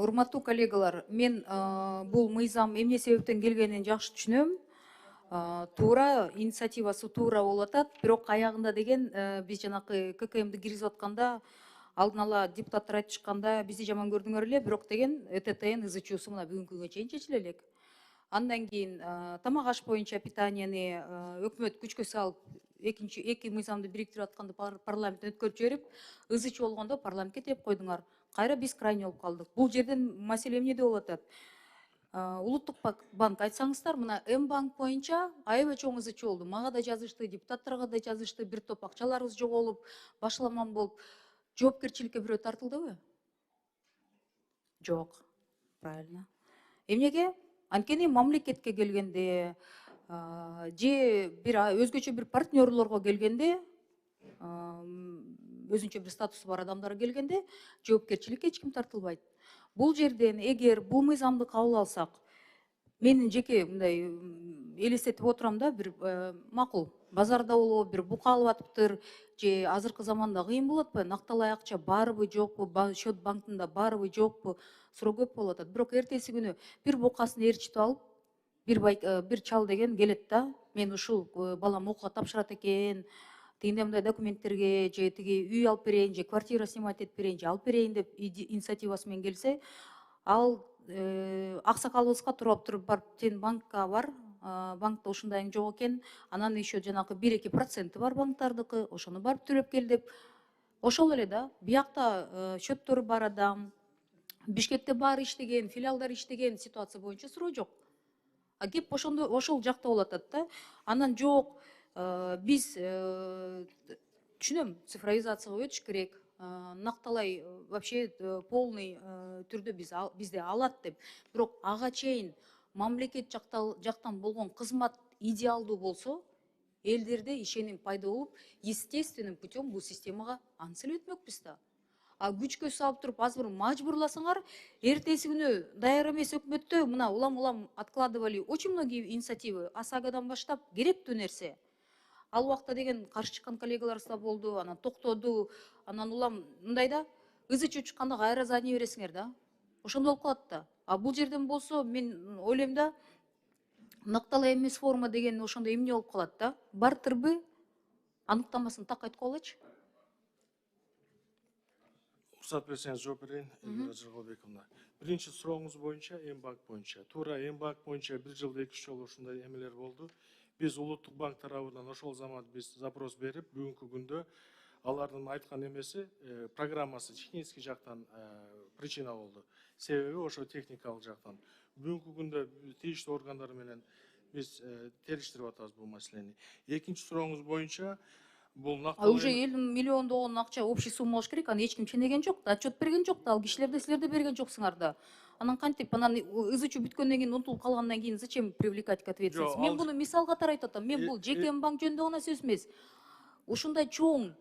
Урматтуу коллегалар, мен бул мыйзам эмне себептен келгенин жакшы түшүнөм. Туура инициативасы туура болуп атат, бирок аягында деген биз жанакы ККМди киргизип атканда алдын ала депутаттар айтышканда бизди жаман көрдүңөр эле, бирок деген ЭТТН ызычуусу мына бүгүнкү күнгө чейин чечиле элек. Андан кийин тамак аш боюнча питанияны өкмөт күчкө салып эки мыйзамды бириктирип атканды парламенттен өткөрүп жиберип, ызы ичүү болгондо парламентке тээп койдуңар. Кайра биз крайне болуп калдык. Бул жерден маселе эмнеде болуп атат? Улуттук банк айтсаңыздар, мына М-банк боюнча аябай чоң ызы ичүү болду. Мага да жазышты, депутаттарга да жазышты, бир топ акчаларыбыз жоголуп, башаламан болуп. Жоопкерчиликке бирөө тартылдыбы? Жок. Правильно. Эмнеге? Анткени мамлекетке келгенде, же бир өзгөчө бир партнерлорго келгенде, өзүнчө бир статусу бар адамдарга келгенде жоопкерчиликке эч ким тартылбайт. Бул жерден эгер бул мыйзамды кабыл алсак, менин жеке мындай элестетип отурам да, бир макул базарда болобу, бир бука алып атыптыр, же азыркы заманда кыйын болот атпайбы, накталай акча барбы жокпу, счет банкында барбы жокпу, суроо көп болуп атат. Бирок эртеси күнү бир букасын ээрчитип алып, бир чал деген келет да, мен ушул балам окууга тапшырат экен, тигиндей мындай документтерге же тиги үй алып берейин, же квартира снимать этип берейин, же алып берейин деп инициативасы менен келсе, ал аксакалыбызга туруп туруп барып сен банкка бар, банкта ушундайың жок экен, анан еще жанагы 1-2% бар банктардыкы, ошону барып төлөп кел деп. Ошол эле да, биякта счеттору бар адам, Бишкекте баары иштеген, филиалдар иштеген ситуация боюнча суроо жок. А кеп ошол жакта болуп атат да. Анан жок, биз түшүнөм, цифровизацияга өтүш керек. Накталай вообще полный түрдө бизде алат деп. Бирок ага чейин мамлекет жактан болгон кызмат идеалдуу болсо, элдерде ишеним пайда болуп, естественным путем бул системага анысы эле өтмөкпүз да. А күчкө салып туруп азыр мажбурласаңар, эртеси күнү даяр эмес өкмөттө мына улам откладывали очень многие инициативы, ОСАГОдан баштап керектүү нерсе. Ал убакта деген каршы чыккан коллегаларыбыз да болду, анан токтоду, анан улам мындай да, ызы чуу чыкканда кайра задний бересиңер да. Ошондой болуп калат да. А бул жерден болсо мен ойлойм да, накталай эмес форма деген ошондой эмне болуп калат да. Бартербы, аныктамасын так айтып койгулачы. Уруксат берсеңиз жооп берейин, Эльвира Жыргалбековна. Биринчи сурооңуз боюнча М-банк боюнча. Туура М-банк боюнча бир жылда 2-3 жолу ушундай эмелер болду. Биз улуттук банк тарабынан ошол замат биз запрос берип, бүгүнкү күндө алардын айткан эмеси, программасы технический жактан причина болду. Себеби ошо техникалык жактан. Бүгүнкү күндө тийиштүү органдар менен биз териштирип атабыз бул маселени. Экинчи сурооңуз боюнча бул накталай Уже 50 миллиондогон акча общий сумма болуш керек, аны эч ким ченеген жок да, отчет берген жок да, ал кишилерде силерде берген жоксуңар да. Анан кантип, анан ызы ичүү бүткөндөн кийин, унутулуп калгандан кийин зачем привлекать к ответственности? Мен буну мисал катары айтып атам. Мен бул жеке банк жөнүндө гана сөз эмес. Ушундай чоң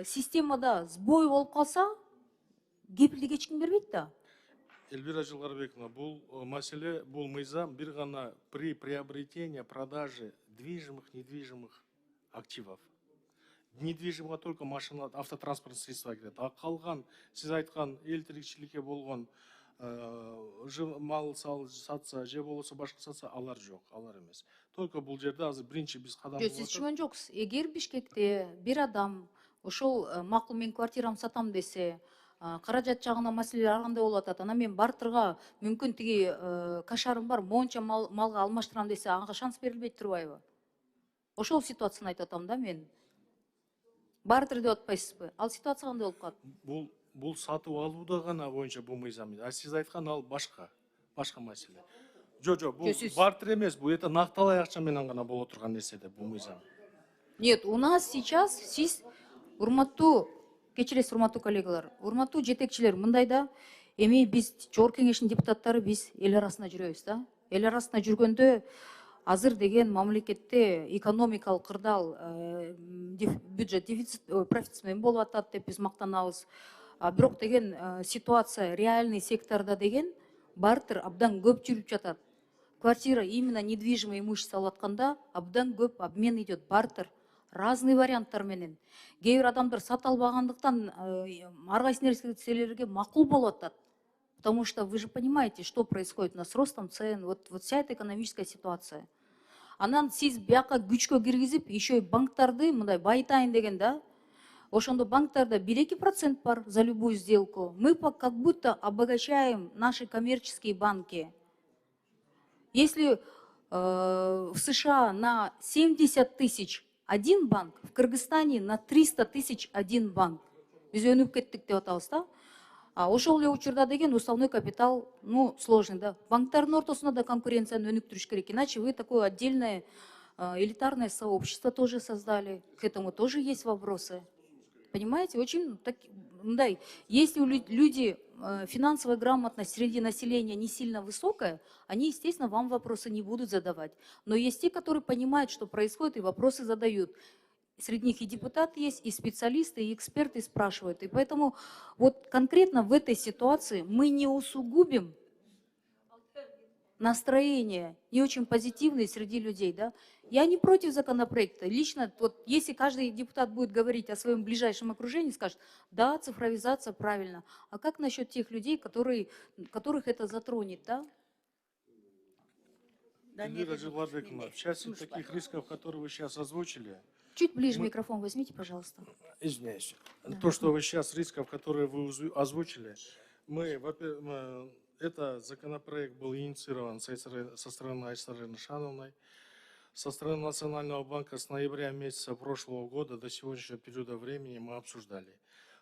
системада сбой болуп калса, кепилдик эч ким бербейт да. Эльвира Жыргалбековна, бул маселе, бул мыйзам бир гана при приобретении, продаже движимых, недвижимых активов. Недвижимого только машина, автотранспортный средства кирет. А калган, сиз айткан эл тиричиликке болгон мал сатса, же болбосо башка сатса, алар жок, алар эмес. Только бул жерде азыр биринчи биз кадам Жок, сиз түшүнгөн жоксуз. Эгер Бишкекте бир адам ошол макул мен квартирамды сатам десе, каражат жагына маселелер ар кандай болуп атат. Анан мен бартерга мүмкүн тиги кашарым бар, монча малга алмаштырам десе, ага шанс берилбейт турбайбы? Ошол ситуацияны айтып атам да мен. Бартер деп атпайсызбы? Ал ситуация кандай болуп калат? Бул сатып алууда гана боюнча бул мыйзам. А сиз айткан ал башка маселе. Жок, бул бартер эмес, бул это накталай акча менен гана боло турган нерсе да бул мыйзам. Нет, у нас сейчас сиз урматтуу, кечиресиз урматтуу коллегалар, урматтуу жетекчилер, мындай да, эми биз жогорку кеңештин депутаттары биз эл арасында жүрөбүз да. Эл арасында жүргөндө азыр деген мамлекетте экономикалык кырдаал, бюджет дефицит, профицит менен болуп атат деп биз мактанабыз. Бирок деген ситуация реальный секторда деген бартер абдан көп жүрүп жатат. Квартира, именно недвижимое имущество алып атканда абдан көп обмен идет, бартер. Разный варианттар менен. Кээ бир адамдар сата албагандыктан ар кайсы нерселерге макул болуп атат. Потому что вы же понимаете, что происходит у нас с ростом цен, вот вся эта экономическая ситуация. Анан сиз бияка күчкө киргизип, еще и банктарды мындай байытайын деген да. Ошондо банктарда 1-2% бар за любую сделку. Мы как будто обогащаем наши коммерческие банки. Если в США на 70 тысяч один банк, в Кыргызстане на 300 тысяч один банк. Біз өніп кеттік деп атабыз да. Ошол эле учурда деген уставной капитал, ну, сложный, да. Банктардын ортосунда да конкуренцияны өнүктүрүш керек. Иначе вы такое отдельное элитарное сообщество тоже создали. К этому тоже есть вопросы. Понимаете, очень да, если люди финансовая грамотность среди населения не сильно высокая, они, естественно, вам вопросы не будут задавать. Но есть те, которые понимают, что происходит, и вопросы задают. Среди них и депутаты есть, и специалисты, и эксперты спрашивают. И поэтому вот конкретно в этой ситуации мы не усугубим настроение не очень позитивное среди людей, да. Я не против законопроекта. Лично, вот если каждый депутат будет говорить о своем ближайшем окружении, скажет, да, цифровизация правильно. А как насчет тех людей, которых это затронет, да? Эльвира Джелладековна, в части таких рисков, которые вы сейчас озвучили. Чуть ближе микрофон возьмите, пожалуйста. Извиняюсь. Да. То, что вы сейчас, рисков, которые вы озвучили, это законопроект был инициирован со стороны Айсары Нишановной, со стороны Национального банка с ноября месяца прошлого года до сегодняшнего периода времени мы обсуждали.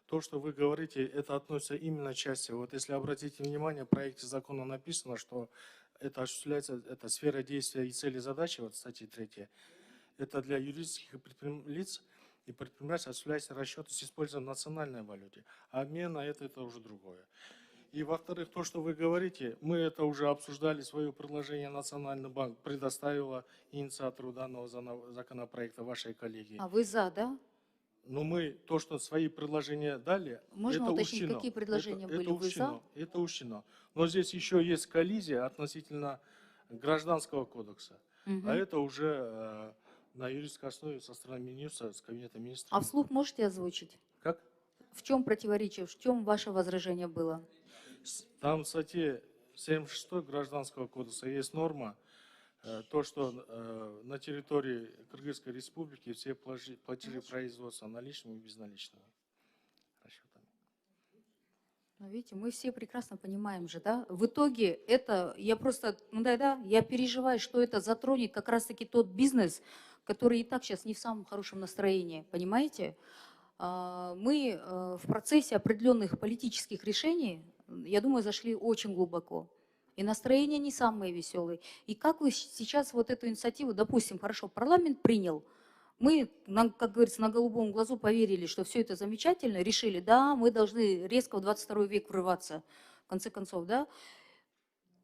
То, что вы говорите, это относится именно к части. Вот если обратите внимание, в проекте закона написано, что это осуществляется, это сфера действия и цели задачи, вот статья 3, это для юридических лиц и предпринимательств осуществляются расчеты с использованием национальной валюты. А обмен на это уже другое. И во-вторых, то, что вы говорите, мы это уже обсуждали, свое предложение Национальный банк предоставила инициатору данного законопроекта, вашей коллеги. А вы за, да? Но мы то, что свои предложения дали, можно это уточнить, учтено. какие предложения были? Это вы учтено, за? это учтено. Но здесь еще есть коллизия относительно Гражданского кодекса. А это уже на юридической основе со стороны Минюста, с Кабинета министров. А вслух можете озвучить? Как? В чем противоречие, в чем ваше возражение было? Там в статье 76 Гражданского кодекса есть норма, то, что на территории Кыргызской республики все платили производство наличными и безналичными расчетами. Ну, видите, мы все прекрасно понимаем же, да? В итоге это, я просто, я переживаю, что это затронет как раз-таки тот бизнес, который и так сейчас не в самом хорошем настроении, понимаете? Мы в процессе определенных политических решений, я думаю, зашли очень глубоко. И настроение не самое веселое. И как вы сейчас вот эту инициативу, допустим, хорошо, парламент принял, мы, как говорится, на голубом глазу поверили, что все это замечательно, решили, да, мы должны резко в 22 век врываться, в конце концов, да.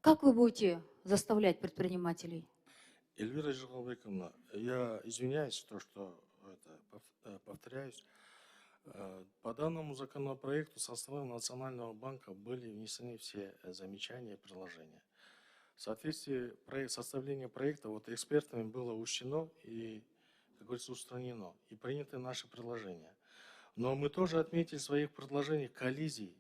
Как вы будете заставлять предпринимателей? Эльвира Джелладековна, я извиняюсь, что повторяюсь. По данному законопроекту со стороны Национального банка были внесены все замечания и предложения. В соответствии составления проекта экспертами было учтено и, как говорится, устранено и приняты наши предложения. Но мы тоже отметили в своих предложениях коллизии,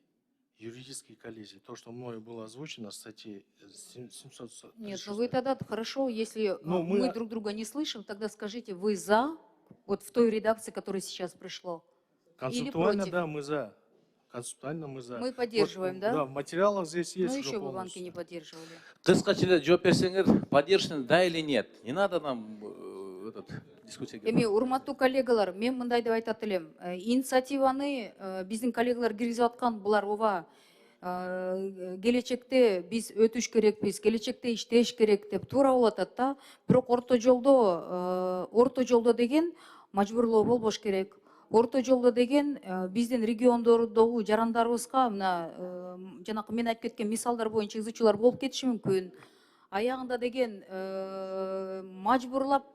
юридические коллизии, то, что мною было озвучено в статье 700. Нет, ну вы тогда хорошо, если мы друг друга не слышим, тогда скажите, вы за, вот в той редакции, которая сейчас пришло? Концептуально, да, мы за. Концептуально мы за. Мы поддерживаем, да? Да, в материалах здесь есть. Ну еще бы банки не поддерживали. Кыскача жооп берсеңер, поддержаны, да или нет? Не надо нам дискуссия. Эми, урматтуу коллегалар, мен мындай деп айтат элем. Инициативаны биздин коллегалар киргизип аткан, булар ооба келечекте биз өтүш керекпиз, келечекте иштеш керек деп туура болуп атат да. Бирок орто жолдо деген мажбурлоо болбош керек. Орто жолдо деген биздин региондордогу жарандарыбызга мына жанакы мен айтып кеткен мисалдар боюнча изучуулар болуп кетиши мүмкүн. Аягында деген мажбурлап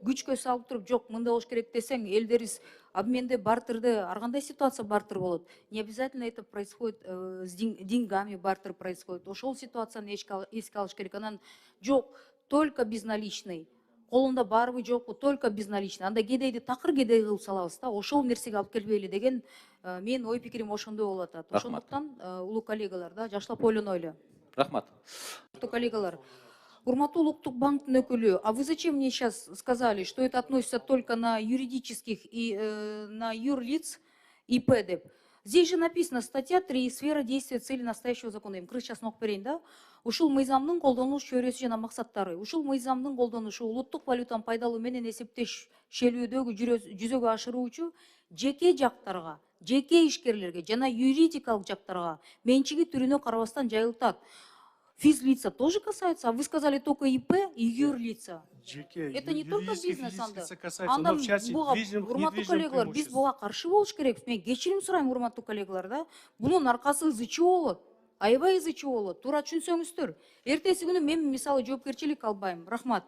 күчкө салып туруп, жок, мындай болуш керек десең, элдерибиз обменде бартырды, ар кандай ситуация бартыр болот. Не обязательно это происходит с деньгами, бартер происходит. Ошол ситуацияны эске алыш керек. Анан жок, только безналичный. колунда барбы жокпу, только безналичный. Анда кедейди такыр кедей кылып салабыз да, ошол нерсеге алып келбейли деген менин ой пикирим ошондой болуп атат. Рахмат. Ошондуктан улуу коллегалар да жакшылап ойлонойлу. Рахмат. Коллегалар, урматтуу Улуттук банктын өкүлү, а вы зачем мне сейчас сказали, что это относится только на юридических и на юрлиц ИП деп? Здесь же написано статья 3, сфера действия цели настоящего закона. Эми кыргызчасын окуп берейин да. Ушул мыйзамдын колдонулуш чөйрөсү жана максаттары. Ушул мыйзамдын колдонушу улуттук валютаны пайдалуу менен эсептешелүүдөгү жүзөгө ашыруучу жеке жактарга, жеке ишкерлерге жана юридикалык жактарга менчиги түрүнө карабастан жайылтат. Физлица тоже касается, а вы сказали только ИП и юрлица. Это не только бизнес анда. Анда урматтуу коллегалар, биз буга каршы болуш керек. Мен кечирим сурайм, урматтуу коллегалар да. Бунун аркасы ызычуу болот. Аябай ызычуу болот. Туура түшүнсөңүздөр. Эртеси күнү мен мисалы жоопкерчилик албайм. Рахмат.